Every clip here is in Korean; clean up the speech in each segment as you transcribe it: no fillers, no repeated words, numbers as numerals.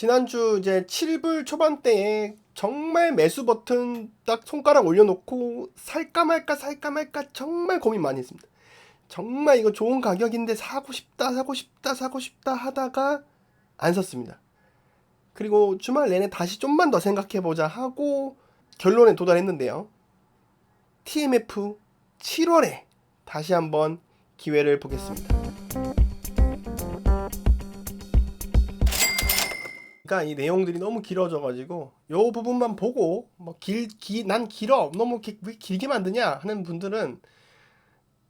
지난주 이제 7불 초반대에 정말 매수 버튼 딱 손가락 올려놓고 살까 말까 살까 말까 정말 고민 많이 했습니다. 정말 이거 좋은 가격인데 사고 싶다 사고 싶다 사고 싶다 하다가 안 샀습니다. 그리고 주말 내내 다시 좀만 더 생각해보자 하고 결론에 도달했는데요. TMF 7월에 다시 한번 기회를 보겠습니다. 그러니까 이 내용들이 너무 길어져가지고 요 부분만 보고 난 길어 너무 왜 길게 만드냐 하는 분들은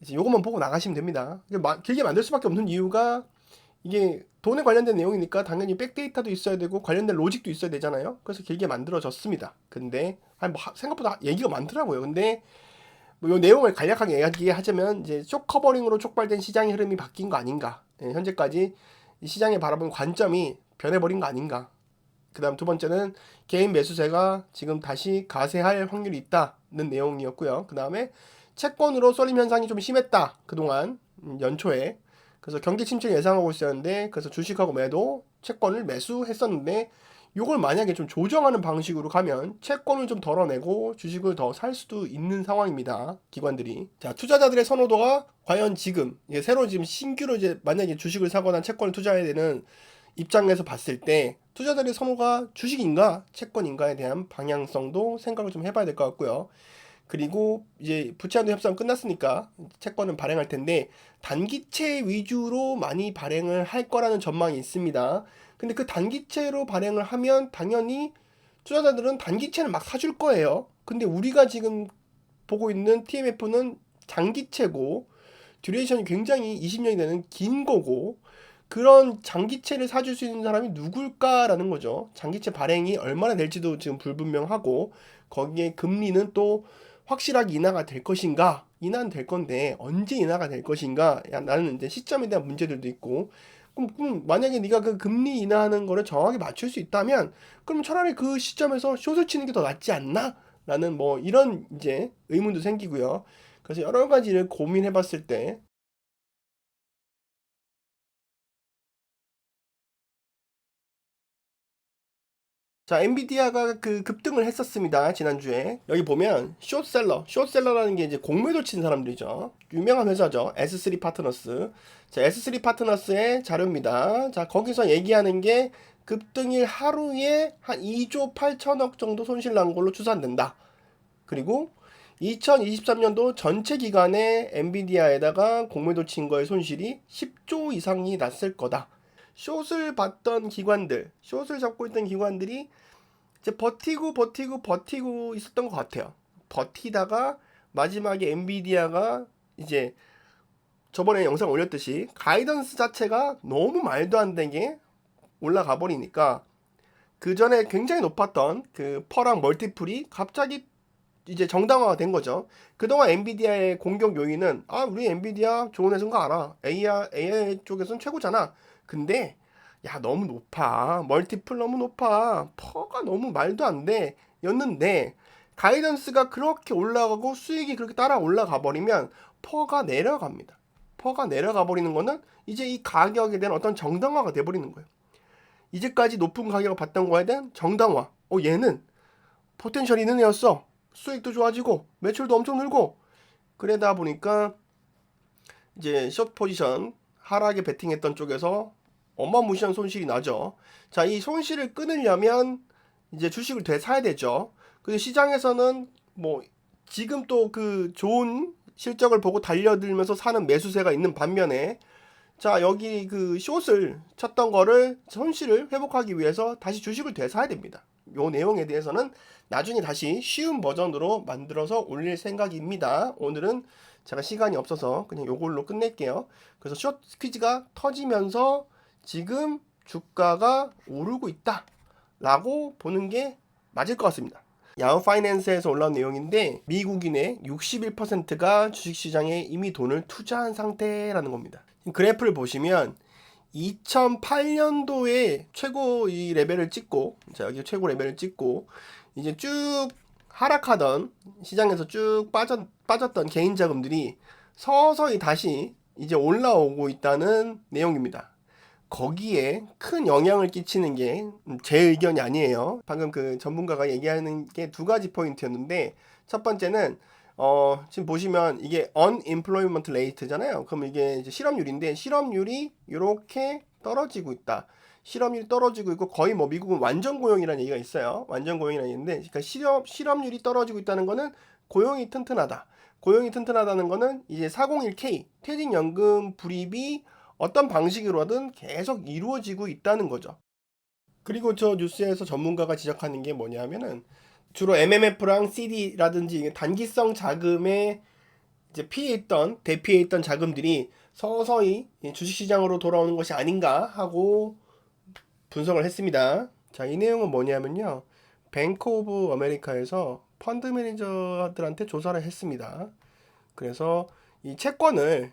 이제 요것만 보고 나가시면 됩니다. 길게 만들 수밖에 없는 이유가 이게 돈에 관련된 내용이니까 당연히 백데이터도 있어야 되고 관련된 로직도 있어야 되잖아요. 그래서 길게 만들어졌습니다. 근데 생각보다 얘기가 많더라고요. 근데 요 내용을 간략하게 이야기하자면 이제 쇼 커버링으로 촉발된 시장의 흐름이 바뀐 거 아닌가. 현재까지 이 시장에 바라본 관점이 변해버린 거 아닌가. 그 다음 두 번째는 개인 매수세가 지금 다시 가세할 확률이 있다는 내용이었고요. 그 다음에 채권으로 쏠림 현상이 좀 심했다. 그동안 연초에. 그래서 경기 침체를 예상하고 있었는데 그래서 주식하고 매도 채권을 매수했었는데 이걸 만약에 좀 조정하는 방식으로 가면 채권을 좀 덜어내고 주식을 더 살 수도 있는 상황입니다. 기관들이. 자, 투자자들의 선호도가 과연 지금 새로 지금 신규로 이제 만약에 주식을 사거나 채권을 투자해야 되는 입장에서 봤을 때 투자자들의 선호가 주식인가 채권인가에 대한 방향성도 생각을 좀 해봐야 될 것 같고요. 그리고 이제 부채한도 협상 끝났으니까 채권은 발행할 텐데 단기채 위주로 많이 발행을 할 거라는 전망이 있습니다. 근데 그 단기채로 발행을 하면 당연히 투자자들은 단기채를 막 사줄 거예요. 근데 우리가 지금 보고 있는 TMF는 장기채고 듀레이션이 굉장히 20년이 되는 긴 거고 그런 장기채를 사줄 수 있는 사람이 누굴까라는 거죠. 장기채 발행이 얼마나 될지도 지금 불분명하고 거기에 금리는 또 확실하게 인하가 될 것인가? 인하는 될 건데 언제 인하가 될 것인가? 나는 이제 시점에 대한 문제들도 있고 그럼 만약에 네가 그 금리 인하하는 거를 정확히 맞출 수 있다면 그럼 차라리 그 시점에서 숏을 치는 게 더 낫지 않나? 라는 뭐 이런 이제 의문도 생기고요. 그래서 여러 가지를 고민해 봤을 때 자, 엔비디아가 그 급등을 했었습니다. 지난주에. 여기 보면 숏셀러라는 게 이제 공매도 친 사람들이죠. 유명한 회사죠. S3 파트너스. 자, S3 파트너스의 자료입니다. 자, 거기서 얘기하는 게 급등일 하루에 한 2조 8천억 정도 손실 난 걸로 추산된다. 그리고 2023년도 전체 기간에 엔비디아에다가 공매도 친 거의 손실이 10조 이상이 났을 거다. 숏을 봤던 기관들, 숏을 잡고 있던 기관들이 이제 버티고 있었던 것 같아요. 버티다가 마지막에 엔비디아가 이제 저번에 영상 올렸듯이 가이던스 자체가 너무 말도 안 되게 올라가 버리니까 그 전에 굉장히 높았던 그 퍼랑 멀티플이 갑자기 이제 정당화가 된 거죠. 그동안 엔비디아의 공격 요인은 우리 엔비디아 좋은 회사인 거 알아. AI 쪽에서는 최고잖아. 근데 야 너무 높아. 멀티플 너무 높아. 퍼가 너무 말도 안 돼. 였는데 가이던스가 그렇게 올라가고 수익이 그렇게 따라 올라가 버리면 퍼가 내려갑니다. 퍼가 내려가 버리는 거는 이제 이 가격에 대한 어떤 정당화가 돼 버리는 거예요. 이제까지 높은 가격을 받던 거에 대한 정당화. 얘는 포텐셜 있는 애였어. 수익도 좋아지고 매출도 엄청 늘고 그러다 보니까 이제 숏 포지션 하락에 베팅했던 쪽에서 어마무시한 손실이 나죠. 자, 이 손실을 끊으려면 이제 주식을 되사야 되죠. 근데 시장에서는 뭐 지금 또 그 좋은 실적을 보고 달려들면서 사는 매수세가 있는 반면에 자, 여기 그 숏을 쳤던 거를 손실을 회복하기 위해서 다시 주식을 되사야 됩니다. 요 내용에 대해서는 나중에 다시 쉬운 버전으로 만들어서 올릴 생각입니다. 오늘은 제가 시간이 없어서 그냥 요걸로 끝낼게요. 그래서 숏 스퀴즈가 터지면서 지금 주가가 오르고 있다 라고 보는 게 맞을 것 같습니다. 야후 파이낸스에서 올라온 내용인데 미국인의 61%가 주식시장에 이미 돈을 투자한 상태라는 겁니다. 그래프를 보시면 2008년도에 최고 이 레벨을 찍고 자 여기 최고 레벨을 찍고 이제 쭉 하락하던 시장에서 쭉 빠졌던 개인 자금들이 서서히 다시 이제 올라오고 있다는 내용입니다. 거기에 큰 영향을 끼치는 게 제 의견이 아니에요. 방금 그 전문가가 얘기하는 게 두 가지 포인트였는데, 첫 번째는 지금 보시면 이게 unemployment rate잖아요. 그럼 이게 이제 실업률인데, 실업률이 이렇게 떨어지고 있다. 실업률이 떨어지고 있고, 거의 뭐 미국은 완전 고용이라는 얘기가 있어요. 완전 고용이라는 얘기인데, 그러니까 실업률이 떨어지고 있다는 거는 고용이 튼튼하다. 고용이 튼튼하다는 거는 이제 401k 퇴직연금 불입이 어떤 방식으로든 계속 이루어지고 있다는 거죠. 그리고 저 뉴스에서 전문가가 지적하는 게 뭐냐면은, 주로 MMF랑 CD라든지 단기성 자금에 이제 대피해 있던 자금들이 서서히 주식시장으로 돌아오는 것이 아닌가 하고 분석을 했습니다. 자, 이 내용은 뭐냐면요. 뱅크 오브 아메리카에서 펀드 매니저들한테 조사를 했습니다. 그래서 이 채권을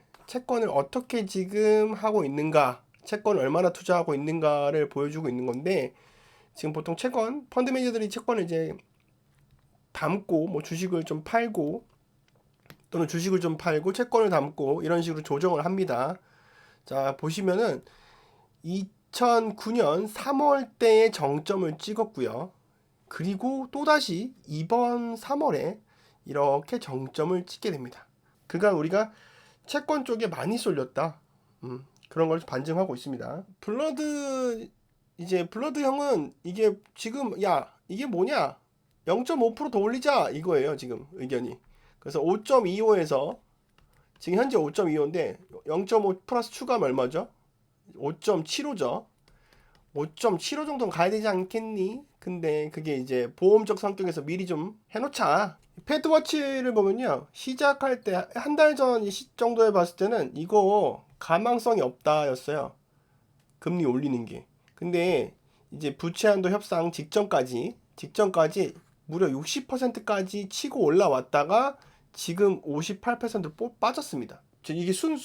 어떻게 지금 하고 있는가, 채권을 얼마나 투자하고 있는가를 보여주고 있는 건데, 지금 보통 펀드 매니저들이 채권을 이제 담고, 뭐 주식을 좀 팔고, 또는 주식을 좀 팔고, 채권을 담고, 이런 식으로 조정을 합니다. 자, 보시면은 2009년 3월 때에 정점을 찍었고요. 그리고 또다시 이번 3월에 이렇게 정점을 찍게 됩니다. 그간 우리가 채권 쪽에 많이 쏠렸다. 그런 걸 반증하고 있습니다. 블러드 형은 이게 지금, 야, 이게 뭐냐? 0.5%더 올리자 이거예요, 지금 의견이. 그래서 5.25에서 지금 현재 5.25인데 0.5 플러스 추가하면 얼마죠? 5.75죠. 5.75 정도는 가야 되지 않겠니? 근데 그게 이제 보험적 성격에서 미리 좀 해놓자. 패드워치를 보면요, 시작할 때 한 달 전 정도에 봤을 때는 이거 가망성이 없다였어요. 금리 올리는 게. 근데 이제 부채한도 협상 직전까지 무려 60%까지 치고 올라왔다가 지금 58% 빠졌습니다. 이게 순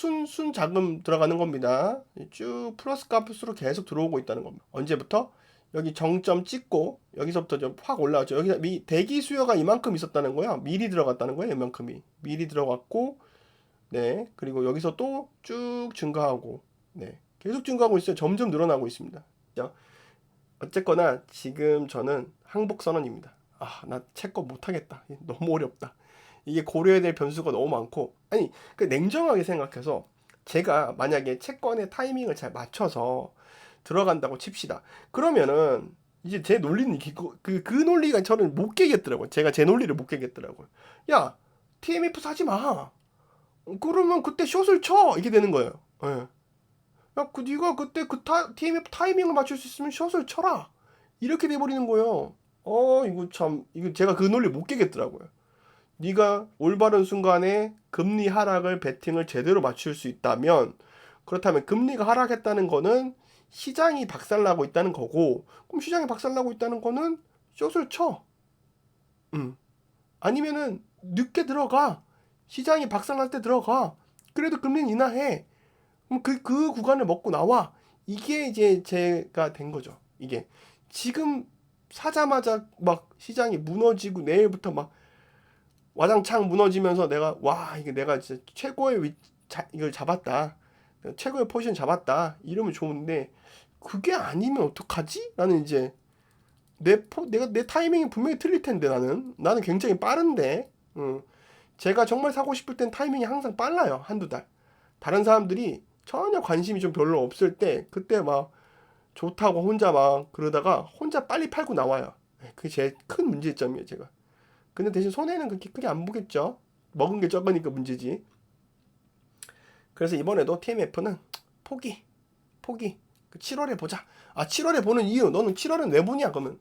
자금 들어가는 겁니다. 쭉 플러스 값으로 계속 들어오고 있다는 겁니다. 언제부터? 여기 정점 찍고 여기서부터 좀 확 올라왔죠. 여기 대기 수요가 이만큼 있었다는 거야. 미리 들어갔다는 거예요. 이만큼이 미리 들어갔고, 네, 그리고 여기서 또 쭉 증가하고, 네, 계속 증가하고 있어요. 점점 늘어나고 있습니다. 어쨌거나 지금 저는 항복 선언입니다. 나 채권 못하겠다. 너무 어렵다. 이게 고려해야 될 변수가 너무 많고, 아니, 그 냉정하게 생각해서 제가 만약에 채권의 타이밍을 잘 맞춰서 들어간다고 칩시다. 그러면은 이제 제 논리는 그 논리가 저는 못 깨겠더라고요. 제가 제 논리를 못 깨겠더라고요. 야, TMF 사지 마. 그러면 그때 숏을 쳐. 이게 되는 거예요. 예. 야, 네가 그때 TMF 타이밍을 맞출 수 있으면 숏을 쳐라. 이렇게 돼버리는 거예요. 이거 제가 그 논리 못 깨겠더라고요. 네가 올바른 순간에 금리 하락을 베팅을 제대로 맞출 수 있다면, 그렇다면 금리가 하락했다는 거는 시장이 박살나고 있다는 거고, 그럼 시장이 박살나고 있다는 거는 숏을 쳐. 아니면은 늦게 들어가. 시장이 박살날 때 들어가. 그래도 금리는 인하해. 그럼 그 구간을 먹고 나와. 이게 이제 제가 된 거죠. 이게 지금 사자마자 막 시장이 무너지고 내일부터 막 와장창 무너지면서 이게 내가 진짜 최고의 이걸 잡았다. 최고의 포지션 잡았다. 이러면 좋은데, 그게 아니면 어떡하지? 라는 이제 내 타이밍이 분명히 틀릴 텐데, 나는 굉장히 빠른데, 제가 정말 사고 싶을 땐 타이밍이 항상 빨라요. 한두 달. 다른 사람들이 전혀 관심이 좀 별로 없을 때, 그때 막 좋다고 혼자 막 그러다가 혼자 빨리 팔고 나와요. 그게 제일 큰 문제점이에요, 제가. 근데 대신 손해는 그렇게 크게 안 보겠죠. 먹은 게 적으니까 문제지. 그래서 이번에도 TMF는 포기. 7월에 보자. 7월에 보는 이유. 너는 7월은 왜 보냐? 그러면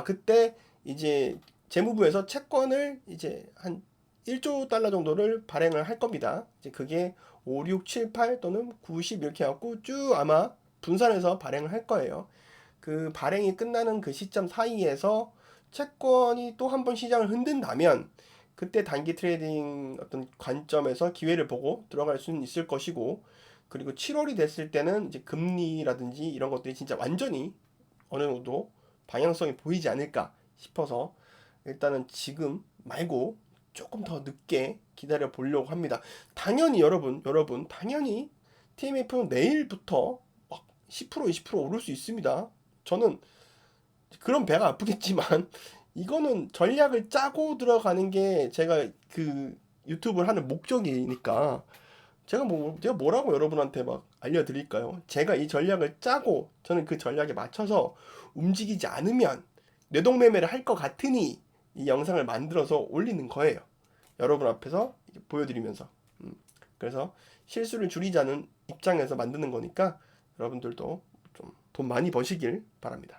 그때 이제 재무부에서 채권을 이제 한 1조 달러 정도를 발행을 할 겁니다. 이제 그게 5, 6, 7, 8 또는 90 이렇게 해갖고 쭉 아마 분산해서 발행을 할 거예요. 그 발행이 끝나는 그 시점 사이에서 채권이 또 한 번 시장을 흔든다면, 그때 단기 트레이딩 어떤 관점에서 기회를 보고 들어갈 수는 있을 것이고, 그리고 7월이 됐을 때는 이제 금리라든지 이런 것들이 진짜 완전히 어느 정도 방향성이 보이지 않을까 싶어서, 일단은 지금 말고 조금 더 늦게 기다려 보려고 합니다. 당연히 여러분, 당연히 TMF는 내일부터 막 10% 20% 오를 수 있습니다. 저는 그런 배가 아프겠지만 이거는 전략을 짜고 들어가는 게 제가 그 유튜브를 하는 목적이니까 제가 뭐라고 여러분한테 막 알려드릴까요? 제가 이 전략을 짜고 저는 그 전략에 맞춰서 움직이지 않으면 뇌동매매를 할 것 같으니 이 영상을 만들어서 올리는 거예요. 여러분 앞에서 보여드리면서. 그래서 실수를 줄이자는 입장에서 만드는 거니까 여러분들도 좀 돈 많이 버시길 바랍니다.